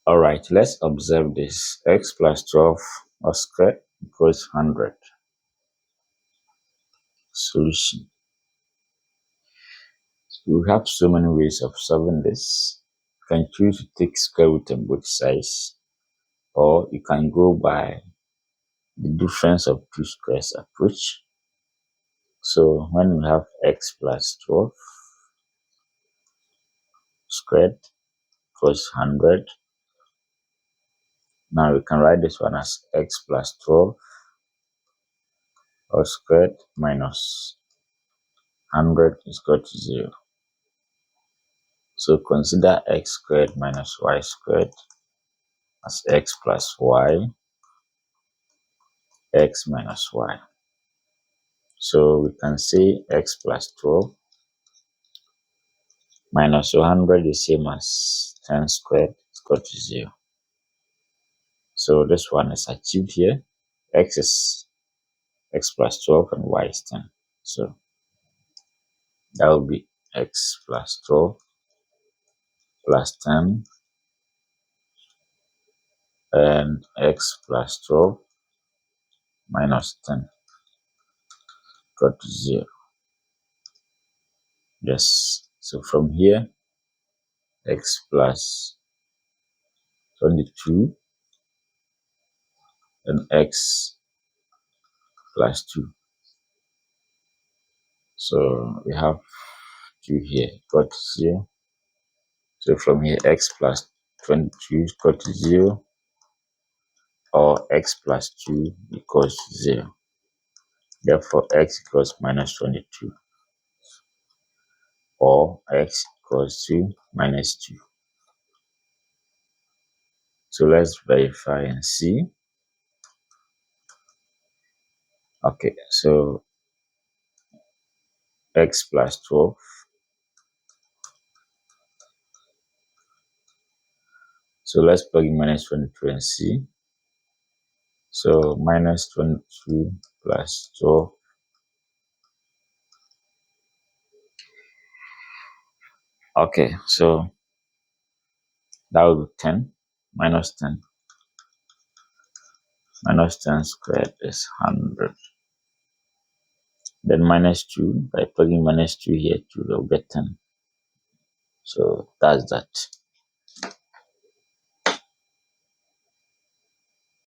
Alright, let's observe this. X plus 12 or square equals 100. Solution. We have so many ways of solving this. You can choose to take square root on both sides, or you can go by the difference of two squares approach. So when we have x plus 12 squared equals 100, now we can write this one as x plus 12 all squared minus 100 is equal to 0. So consider x squared minus y squared as x plus y, x minus y. So we can say x plus 12 minus 100 is same as 10 squared is equal to 0. So this one is achieved here. X is x plus 12 and y is 10. So that will be x plus 12 plus 10 and x plus 12 minus 10 equal to 0. Yes. So from here, x plus 22 and x plus 2. So we have 2 here equal to 0. So from here, x plus 22 is equal to 0, or x plus 2 equals 0. Therefore, x equals minus 22, or x equals to minus 2. So let's verify and see. Okay, so x plus 12. So let's plug in minus 22 and see. So minus 22 plus 12. Okay, so that will be 10 minus 10. Minus 10 squared is 100. Then minus 2, by plugging minus 2 here, 2 will get 10. So that's that.